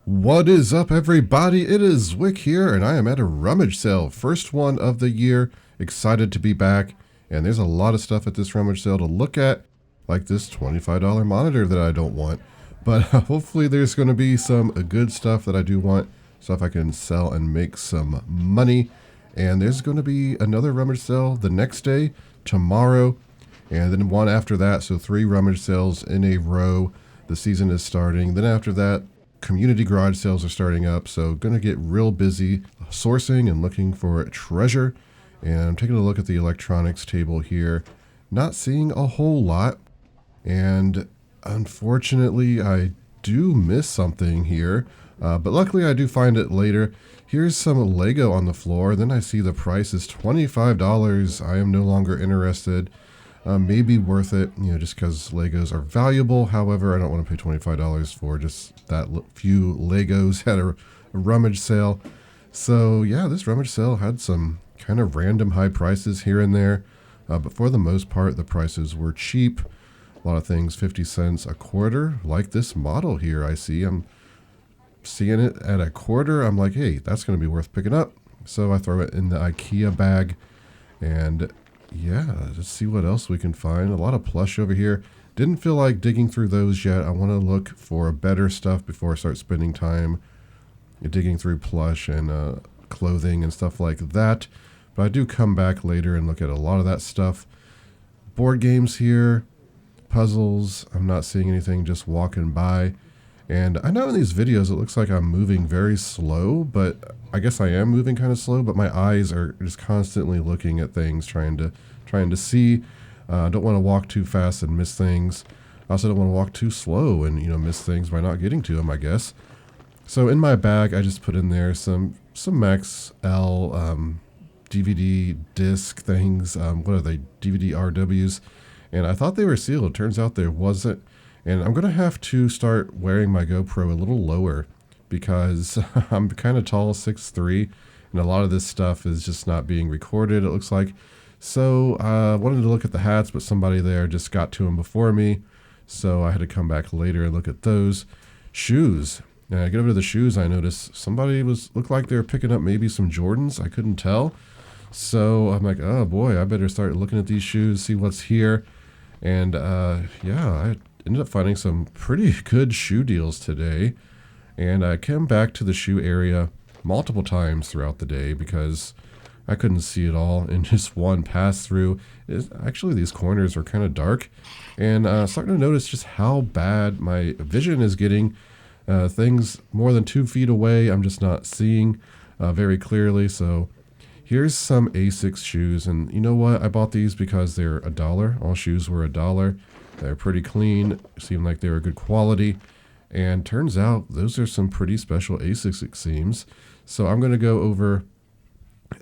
What is up, everybody? It is Wick here, and I am at a rummage sale. First one of the year. Excited to be back. And there's a lot of stuff at this rummage sale to look at, like this $25 monitor that I don't want. But hopefully there's going to be some good stuff that I do want, stuff I can sell and make some money. And there's going to be another rummage sale the next day, tomorrow, and then one after that. So 3 rummage sales in a row. The season is starting. Then after that, community garage sales are starting up, so going to get real busy sourcing and looking for treasure. And I'm taking a look at the electronics table here, not seeing a whole lot, and unfortunately I do miss something here, but luckily I do find it later. Here's some Lego on the floor, then I see the price is $25. I am no longer interested. Maybe worth it, just because Legos are valuable. However, I don't want to pay $25 for just that few Legos at a rummage sale. So yeah, this rummage sale had some kind of random high prices here and there, but for the most part, the prices were cheap. A lot of things 50 cents a quarter, like this model here. I'm seeing it at a quarter. I'm like, hey, that's going to be worth picking up. So I throw it in the IKEA bag, and yeah, let's see what else we can find. A lot of plush over here. Didn't feel like digging through those yet. I want to look for better stuff before I start spending time digging through plush and clothing and stuff like that. But I do come back later and look at a lot of that stuff. Board games here, puzzles. I'm not seeing anything just walking by. And I know in these videos it looks like I'm moving very slow, but I guess I am moving kind of slow, but my eyes are just constantly looking at things, trying to see. I don't want to walk too fast and miss things. I also don't want to walk too slow and miss things by not getting to them, I guess. So in my bag, I just put in there some Max L DVD disc things. What are they? DVD RWs. And I thought they were sealed. Turns out there wasn't. And I'm going to have to start wearing my GoPro a little lower because I'm kind of tall, 6'3", and a lot of this stuff is just not being recorded, it looks like. So I wanted to look at the hats, but somebody there just got to them before me, so I had to come back later and look at those. Shoes. And I get over to the shoes, I noticed somebody looked like they were picking up maybe some Jordans. I couldn't tell. So I'm like, oh boy, I better start looking at these shoes, see what's here. And yeah, I ended up finding some pretty good shoe deals today, and I came back to the shoe area multiple times throughout the day because I couldn't see it all in just one pass through. Actually, these corners are kind of dark, and starting to notice just how bad my vision is getting. Things more than 2 feet away, I'm just not seeing very clearly. So here's some Asics shoes, and you know what? I bought these because they're $1. All shoes were $1. They're pretty clean, seem like they were good quality, and turns out those are some pretty special Asics, it seems. So I'm going to go over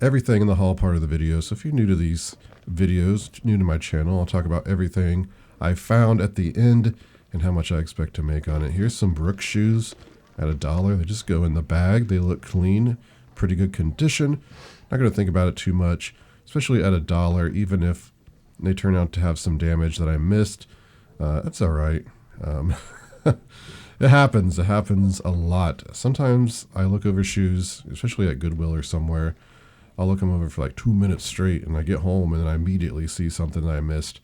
everything in the haul part of the video. So if you're new to these videos, new to my channel, I'll talk about everything I found at the end and how much I expect to make on it. Here's some Brooks shoes at $1. They just go in the bag. They look clean, pretty good condition. Not going to think about it too much, especially at $1, even if they turn out to have some damage that I missed. That's all right. It happens. It happens a lot. Sometimes I look over shoes, especially at Goodwill or somewhere. I'll look them over for like 2 minutes straight, and I get home and then I immediately see something that I missed.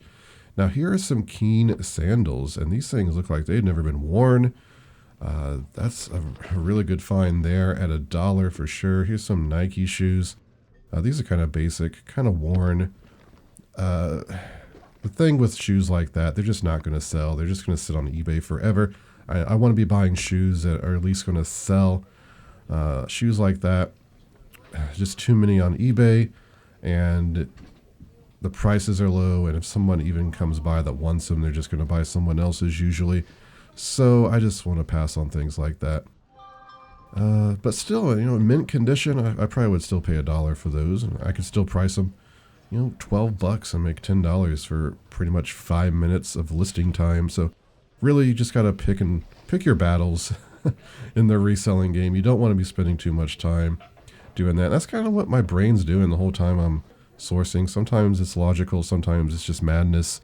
Now here are some Keen sandals, and these things look like they've never been worn. That's a really good find there at $1 for sure. Here's some Nike shoes. These are kind of basic, kind of worn. The thing with shoes like that, they're just not going to sell. They're just going to sit on eBay forever. I want to be buying shoes that are at least going to sell. Shoes like that, just too many on eBay, and the prices are low, and if someone even comes by that wants them, they're just going to buy someone else's usually. So I just want to pass on things like that. But still, in mint condition, I probably would still pay $1 for those, and I could still price them, $12 and make $10 for pretty much 5 minutes of listing time. So really, you just gotta pick your battles in the reselling game. You don't want to be spending too much time doing that. That's kind of what my brain's doing the whole time I'm sourcing. Sometimes it's logical, sometimes it's just madness.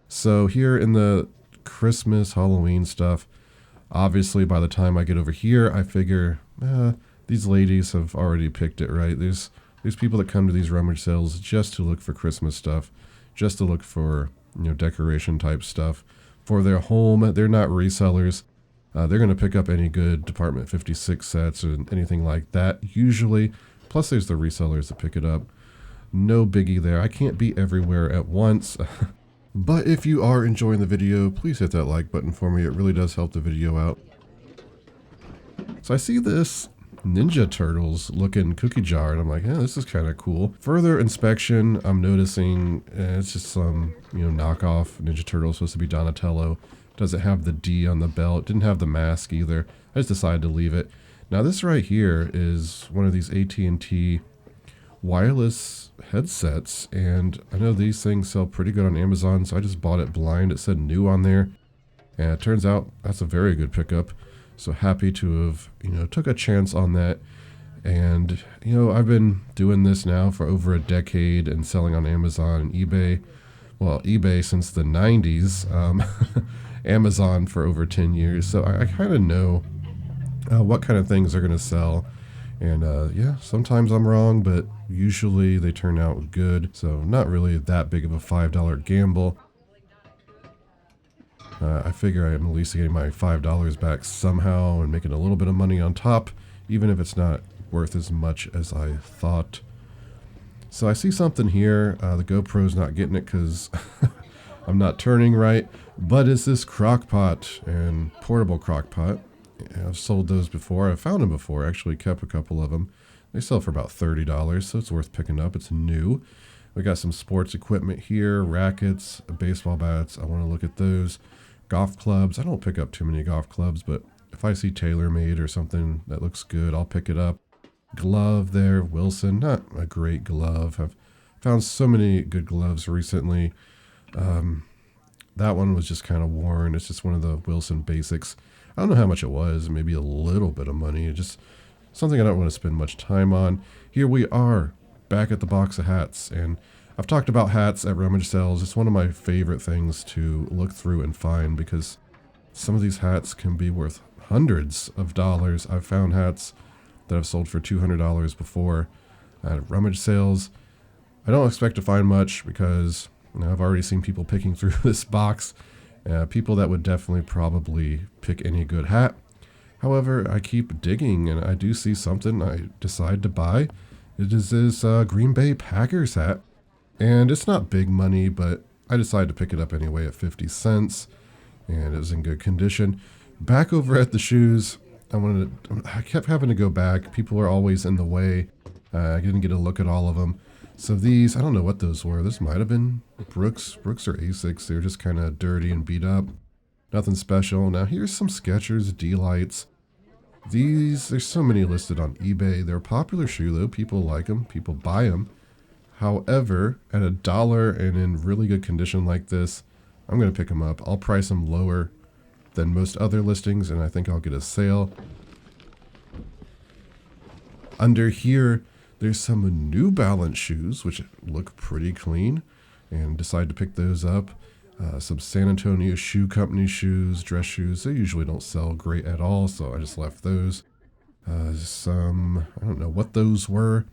So here in the Christmas, Halloween stuff, Obviously, by the time I get over here, I figure these ladies have already picked it right. There's people that come to these rummage sales just to look for Christmas stuff, just to look for decoration type stuff for their home. They're not resellers. They're going to pick up any good Department 56 sets or anything like that usually. Plus, there's the resellers that pick it up. No biggie there. I can't be everywhere at once. But if you are enjoying the video, please hit that like button for me. It really does help the video out. So I see this Ninja Turtles looking cookie jar, and I'm like, this is kind of cool. Further inspection, I'm noticing it's just some, knockoff Ninja Turtle, supposed to be Donatello. Doesn't have the D on the belt, didn't have the mask either. I just decided to leave it. Now this right here is one of these AT&T wireless headsets, and I know these things sell pretty good on Amazon, so I just bought it blind. It said new on there, and it turns out that's a very good pickup. So happy to have, took a chance on that. And, I've been doing this now for over a decade and selling on Amazon and eBay. Well, eBay since the 90s, Amazon for over 10 years. So I kind of know what kind of things are going to sell. And sometimes I'm wrong, but usually they turn out good. So not really that big of a $5 gamble. I figure I am at least getting my $5 back somehow and making a little bit of money on top, even if it's not worth as much as I thought. So I see something here. The GoPro's not getting it because I'm not turning right, but it's this crock pot and portable crock pot. I've sold those before. I've found them before. I actually kept a couple of them. They sell for about $30, so it's worth picking up. It's new. We got some sports equipment here, rackets, baseball bats. I want to look at those. Golf clubs. I don't pick up too many golf clubs, but if I see TaylorMade or something that looks good, I'll pick it up. Glove there, Wilson. Not a great glove. I've found so many good gloves recently. That one was just kind of worn. It's just one of the Wilson basics. I don't know how much it was. Maybe a little bit of money. Just something I don't want to spend much time on. Here we are, back at the box of hats, and I've talked about hats at rummage sales. It's one of my favorite things to look through and find because some of these hats can be worth hundreds of dollars. I've found hats that I've sold for $200 before at rummage sales. I don't expect to find much because I've already seen people picking through this box. People that would definitely probably pick any good hat. However, I keep digging and I do see something I decide to buy. It is this Green Bay Packers hat. And it's not big money, but I decided to pick it up anyway at 50 cents. And it was in good condition. Back over at the shoes, I kept having to go back. People are always in the way. I didn't get a look at all of them. So these, I don't know what those were. This might have been Brooks or Asics. They were just kind of dirty and beat up. Nothing special. Now here's some Skechers D-Lights. These, there's so many listed on eBay. They're a popular shoe though. People like them. People buy them. However, at $1 and in really good condition like this, I'm going to pick them up. I'll price them lower than most other listings, and I think I'll get a sale. Under here, there's some New Balance shoes, which look pretty clean, and decided to pick those up. Some San Antonio Shoe Company shoes, dress shoes. They usually don't sell great at all, so I just left those. Some, I don't know what those were.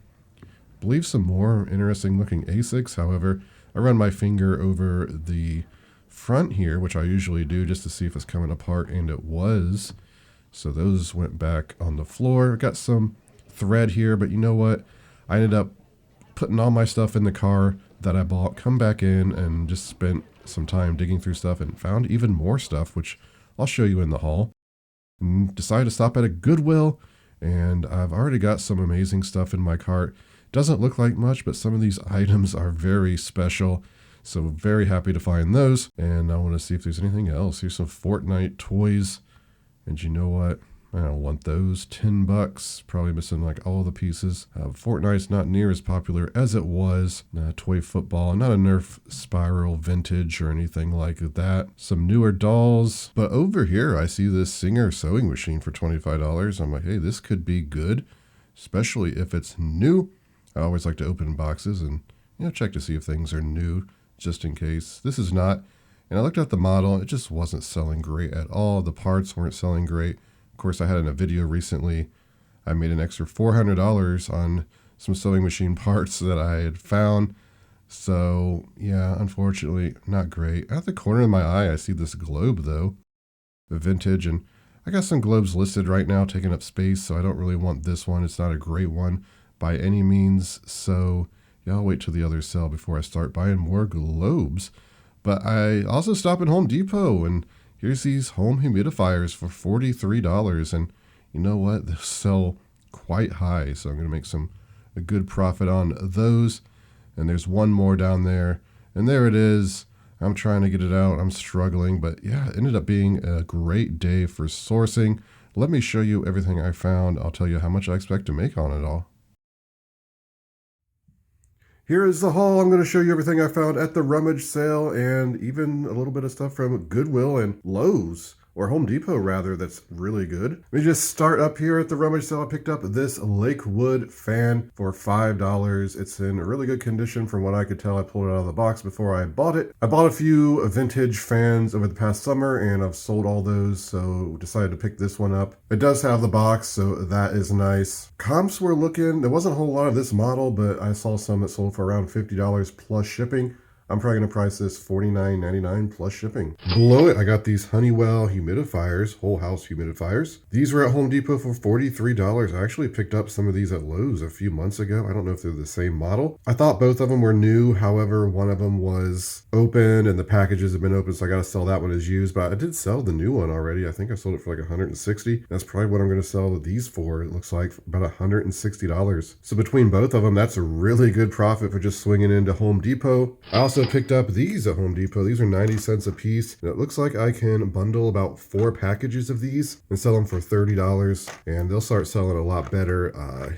I believe some more interesting looking Asics. However, I run my finger over the front here, which I usually do just to see if it's coming apart, and it was. So those went back on the floor. Got some thread here, but you know what? I ended up putting all my stuff in the car that I bought, come back in and just spent some time digging through stuff and found even more stuff, which I'll show you in the haul. And decided to stop at a Goodwill, and I've already got some amazing stuff in my cart. Doesn't look like much, but some of these items are very special. So very happy to find those. And I want to see if there's anything else. Here's some Fortnite toys. And you know what? I don't want those. $10. Probably missing like all the pieces. Fortnite's not near as popular as it was. Toy football. Not a Nerf Spiral vintage or anything like that. Some newer dolls. But over here, I see this Singer sewing machine for $25. I'm like, hey, this could be good. Especially if it's new. I always like to open boxes and check to see if things are new, just in case. This is not. And I looked at the model, it just wasn't selling great at all. The parts weren't selling great. Of course, I had in a video recently, I made an extra $400 on some sewing machine parts that I had found. So yeah, unfortunately, not great. At the corner of my eye, I see this globe though, the vintage, and I got some globes listed right now taking up space, so I don't really want this one. It's not a great one by any means. So yeah, I'll wait till the others sell before I start buying more globes. But I also stop at Home Depot, and here's these home humidifiers for $43. And you know what? They sell quite high, so I'm going to make a good profit on those. And there's one more down there, and there it is. I'm trying to get it out. I'm struggling, but yeah, it ended up being a great day for sourcing. Let me show you everything I found. I'll tell you how much I expect to make on it all. Here is the haul. I'm going to show you everything I found at the Rummage sale, and even a little bit of stuff from Goodwill and Lowe's, or Home Depot rather, that's really good. Let me just start up here at the Rummage sale. I picked up this Lakewood fan for $5. It's in really good condition from what I could tell. I pulled it out of the box before I bought it. I bought a few vintage fans over the past summer, and I've sold all those, so decided to pick this one up. It does have the box, so that is nice. Comps were looking, there wasn't a whole lot of this model, but I saw some that sold for around $50 plus shipping. I'm probably going to price this $49.99 plus shipping. Below it, I got these Honeywell humidifiers, whole house humidifiers. These were at Home Depot for $43. I actually picked up some of these at Lowe's a few months ago. I don't know if they're the same model. I thought both of them were new. However, one of them was open and the packages have been open, so I got to sell that one as used. But I did sell the new one already. I think I sold it for like $160. That's probably what I'm going to sell these for. It looks like about $160. So between both of them, that's a really good profit for just swinging into Home Depot. I also picked up these at Home Depot. These are 90 cents a piece. And it looks like I can bundle about 4 packages of these and sell them for $30. And they'll start selling a lot better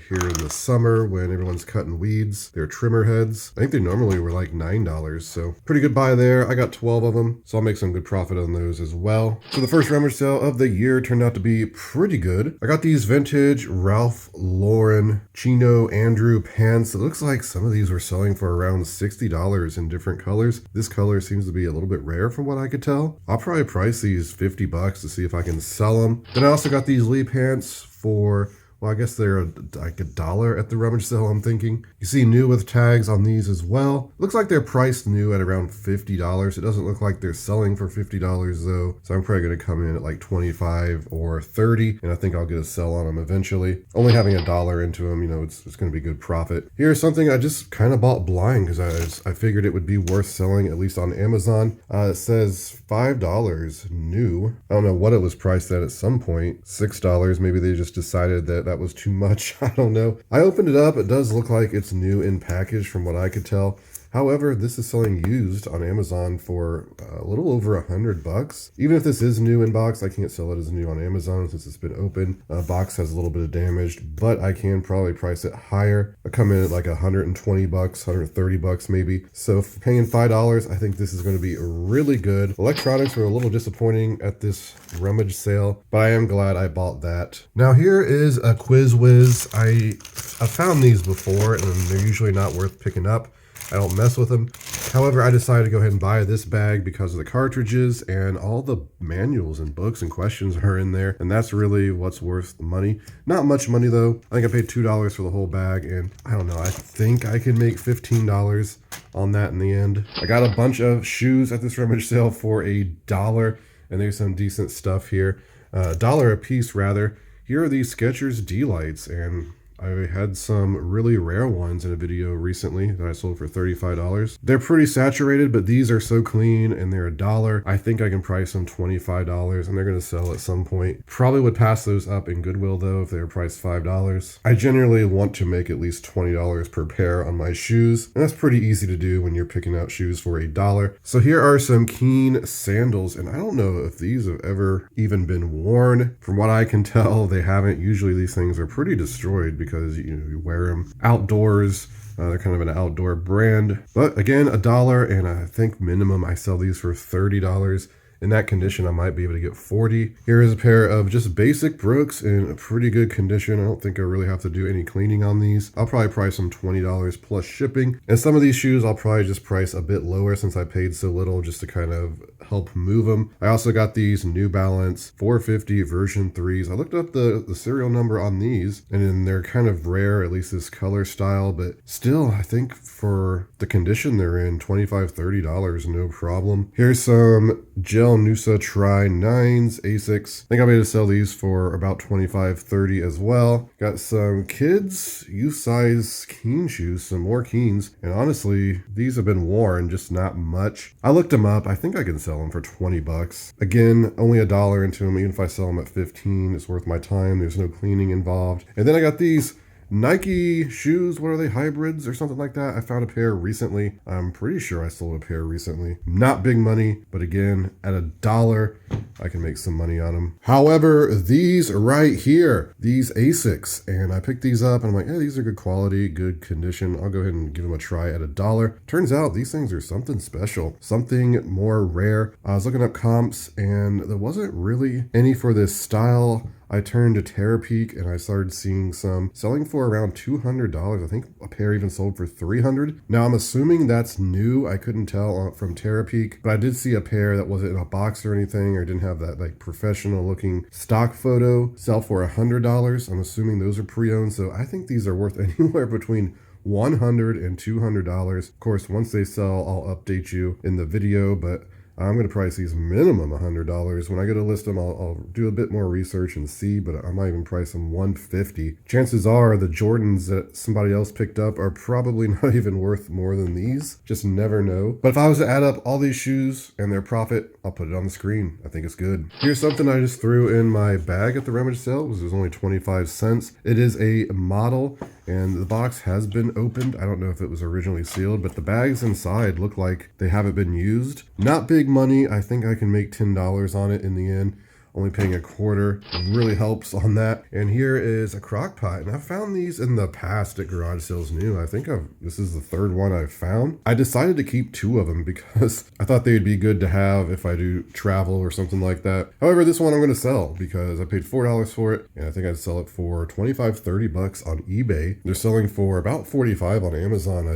here in the summer when everyone's cutting weeds. They're trimmer heads. I think they normally were like $9. So pretty good buy there. I got 12 of them, so I'll make some good profit on those as well. So the first Rummage sale of the year turned out to be pretty good. I got these vintage Ralph Lauren Chino Andrew pants. It looks like some of these were selling for around $60 in different colors. This color seems to be a little bit rare from what I could tell. I'll probably price these $50 to see if I can sell them. Then I also got these Lee pants for, well, I guess they're like $1 at the Rummage sale, I'm thinking. You see new with tags on these as well. Looks like they're priced new at around $50. It doesn't look like they're selling for $50 though. So I'm probably going to come in at like 25 or 30, and I think I'll get a sell on them eventually. Only having $1 into them, you know, it's going to be good profit. Here's something I just kind of bought blind because I figured it would be worth selling, at least on Amazon. It says $5 new. I don't know what it was priced at some point. $6. Maybe they just decided that was too much. I don't know. I opened it up. It does look like it's new in package from what I could tell. However, this is selling used on Amazon for a little over $100. Even if this is new in box, I can't sell it as new on Amazon since it's been open. Box has a little bit of damage, but I can probably price it higher. I come in at like $120, $130 maybe. So for paying $5, I think this is going to be really good. Electronics were a little disappointing at this Rummage sale, but I am glad I bought that. Now here is a Quiz Whiz. I've found these before, and they're usually not worth picking up. I don't mess with them. However, I decided to go ahead and buy this bag because of the cartridges, and all the manuals and books and questions are in there, and that's really what's worth the money. Not much money though. I think I paid $2 for the whole bag, and I don't know, I think I can make $15 on that in the end. I got a bunch of shoes at this Rummage sale for $1, and there's some decent stuff here. $1 a piece rather. Here are these Skechers D-Lights, and I had some really rare ones in a video recently that I sold for $35. They're pretty saturated, but these are so clean and they're $1. I think I can price them $25 and they're going to sell at some point. Probably would pass those up in Goodwill though if they were priced $5. I generally want to make at least $20 per pair on my shoes, and that's pretty easy to do when you're picking out shoes for $1. So here are some Keen sandals, and I don't know if these have ever even been worn. From what I can tell, they haven't. Usually these things are pretty destroyed because you wear them outdoors. They're kind of an outdoor brand. But again, $1, and I think minimum I sell these for $30. in that condition, I might be able to get 40. Here is a pair of just basic Brooks in a pretty good condition. I don't think I really have to do any cleaning on these. I'll probably price them $20 plus shipping. And some of these shoes I'll probably just price a bit lower since I paid so little just to kind of help move them. I also got these New Balance 450 version 3s. I looked up the serial number on these, and then they're kind of rare, at least this color style, but still, I think for the condition they're in, $25-$30, no problem. Here's some Gel Noosa Tri 9s, Asics. I think I'll be able to sell these for about $25-$30 as well. Got some kids youth size Keen shoes, some more Keens, and honestly, these have been worn, just not much. I looked them up. I think I can sell them for 20 bucks. Again, only $1 into them. Even if I sell them at 15, it's worth my time. There's no cleaning involved. And then I got these Nike shoes. What are they, hybrids or something like that? I found a pair recently. I'm pretty sure I sold a pair recently. Not big money, but again, at $1, I can make some money on them. However, these right here, these Asics, and I picked these up and I'm like, hey, these are good quality, good condition. I'll go ahead and give them a try at $1. Turns out these things are something special, something more rare. I was looking up comps and there wasn't really any for this style. I turned to Terapeak and I started seeing some selling for around $200. I think a pair even sold for $300. Now I'm assuming that's new. I couldn't tell from Terapeak, but I did see a pair that wasn't in a box or anything or didn't have that like professional looking stock photo sell for $100. I'm assuming those are pre-owned. So I think these are worth anywhere between $100 and $200. Of course, once they sell, I'll update you in the video, but I'm going to price these minimum $100. When I go to list them, I'll do a bit more research and see, but I might even price them $150. Chances are the Jordans that somebody else picked up are probably not even worth more than these. Just never know. But if I was to add up all these shoes and their profit, I'll put it on the screen. I think it's good. Here's something I just threw in my bag at the rummage sale. It was only 25 cents. It is a model and the box has been opened. I don't know if it was originally sealed, but the bags inside look like they haven't been used. Not big money. I think I can make $10 on it in the end. Only paying $0.25 really helps on that. And here is a crock pot. And I've found these in the past at garage sales new. I think this is the third one I've found. I decided to keep 2 of them because I thought they'd be good to have if I do travel or something like that. However, this one I'm going to sell because I paid $4 for it. And I think I'd sell it for $25-$30 on eBay. They're selling for about $45 on Amazon.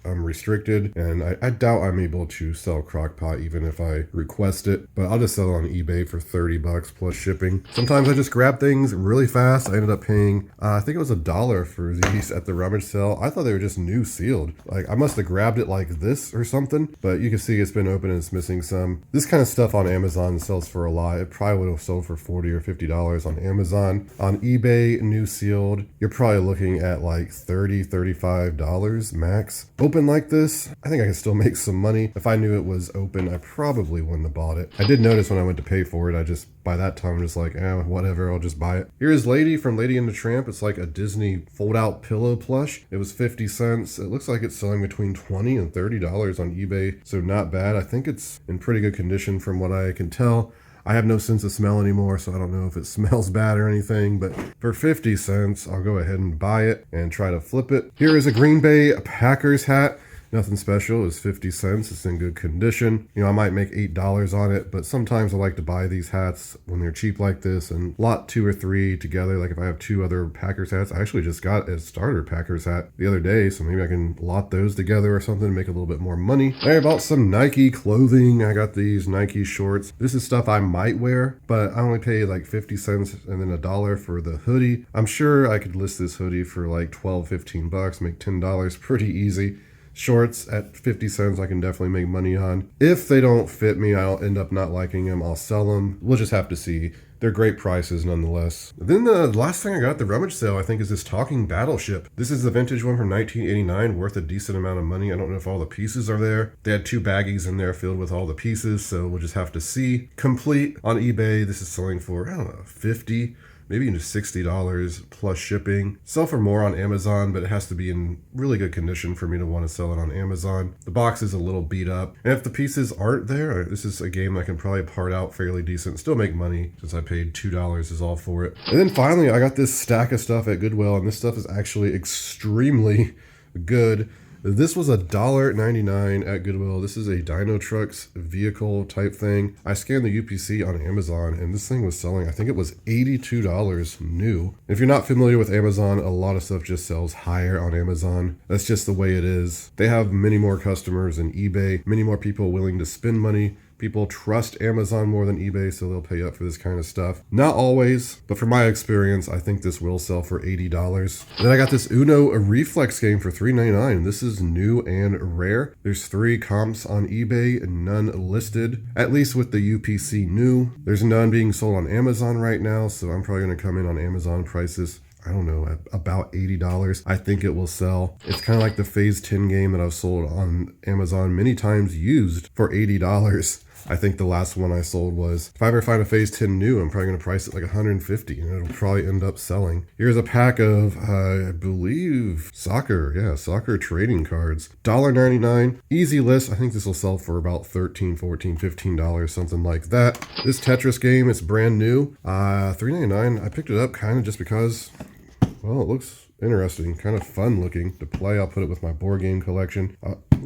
I'm restricted and I doubt I'm able to sell crock pot even if I request it. But I'll just sell it on eBay for $30 plus shipping. Sometimes I just grab things really fast. I ended up paying, I think it was $1 for these at the rummage sale. I thought they were just new sealed. Like I must have grabbed it like this or something, but you can see it's been open and it's missing some. This kind of stuff on Amazon sells for a lot. It probably would have sold for $40 or $50 on Amazon. On eBay, new sealed, you're probably looking at like $30-$35 max. Open like this, I think I can still make some money. If I knew it was open, I probably wouldn't have bought it. I did notice when I went to pay for it, by that time, I'm just like, whatever, I'll just buy it. Here's Lady from Lady and the Tramp. It's like a Disney fold-out pillow plush. It was 50 cents. It looks like it's selling between $20 and $30 on eBay, so not bad. I think it's in pretty good condition from what I can tell. I have no sense of smell anymore, so I don't know if it smells bad or anything, but for 50 cents, I'll go ahead and buy it and try to flip it. Here is a Green Bay Packers hat. Nothing special. It's 50 cents. It's in good condition. You know, I might make $8 on it, but sometimes I like to buy these hats when they're cheap like this and lot 2 or 3 together. Like if I have 2 other Packers hats, I actually just got a starter Packers hat the other day, so maybe I can lot those together or something to make a little bit more money. I bought some Nike clothing. I got these Nike shorts. This is stuff I might wear, but I only paid like 50 cents and then $1 for the hoodie. I'm sure I could list this hoodie for like $12-$15, make $10 pretty easy. Shorts at 50 cents I can definitely make money on. If they don't fit me, I'll end up not liking them. I'll sell them. We'll just have to see. They're great prices nonetheless. Then the last thing I got at the rummage sale, I think, is this talking battleship. This is the vintage one from 1989, worth a decent amount of money. I don't know if all the pieces are there. They had 2 baggies in there filled with all the pieces, so we'll just have to see. Complete on eBay. This is selling for, I don't know, $50. Maybe even $60 plus shipping. Sell for more on Amazon, but it has to be in really good condition for me to want to sell it on Amazon. The box is a little beat up. And if the pieces aren't there, this is a game I can probably part out fairly decent, still make money since I paid $2 is all for it. And then finally, I got this stack of stuff at Goodwill, and this stuff is actually extremely good. This was $1.99 at Goodwill. This is a Dino Trucks vehicle type thing. I scanned the UPC on Amazon and this thing was selling, I think it was $82 new. If you're not familiar with Amazon, a lot of stuff just sells higher on Amazon. That's just the way it is. They have many more customers than eBay, many more people willing to spend money. People trust Amazon more than eBay, so they'll pay up for this kind of stuff. Not always, but from my experience, I think this will sell for $80. Then I got this Uno Reflex game for $3.99. This is new and rare. There's 3 comps on eBay and none listed, at least with the UPC new. There's none being sold on Amazon right now, so I'm probably gonna come in on Amazon prices, I don't know, at about $80. I think it will sell. It's kind of like the Phase 10 game that I've sold on Amazon many times used for $80. I think the last one I sold was, if I ever find a Phase 10 new, I'm probably going to price it like $150 and it'll probably end up selling. Here's a pack of, I believe, soccer trading cards. $1.99, easy list. I think this will sell for about $13, $14, $15, something like that. This Tetris game, it's brand new. $3.99, I picked it up kind of just because, well, it looks interesting, kind of fun looking to play. I'll put it with my board game collection.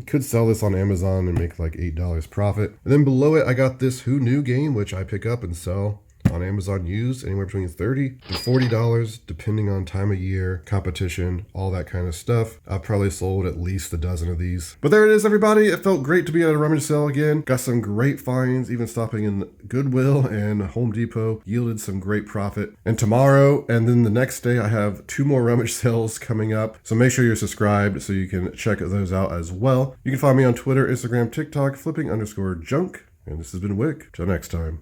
Could sell this on Amazon and make like $8 profit. And then below it, I got this Who Knew game, which I pick up and sell on Amazon used, anywhere between $30 to $40, depending on time of year, competition, all that kind of stuff. I've probably sold at least a dozen of these. But there it is, everybody. It felt great to be at a rummage sale again. Got some great finds, even stopping in Goodwill and Home Depot yielded some great profit. And tomorrow and then the next day, I have 2 more rummage sales coming up. So make sure you're subscribed so you can check those out as well. You can find me on Twitter, Instagram, TikTok, flipping_junk. And this has been Wick. Till next time.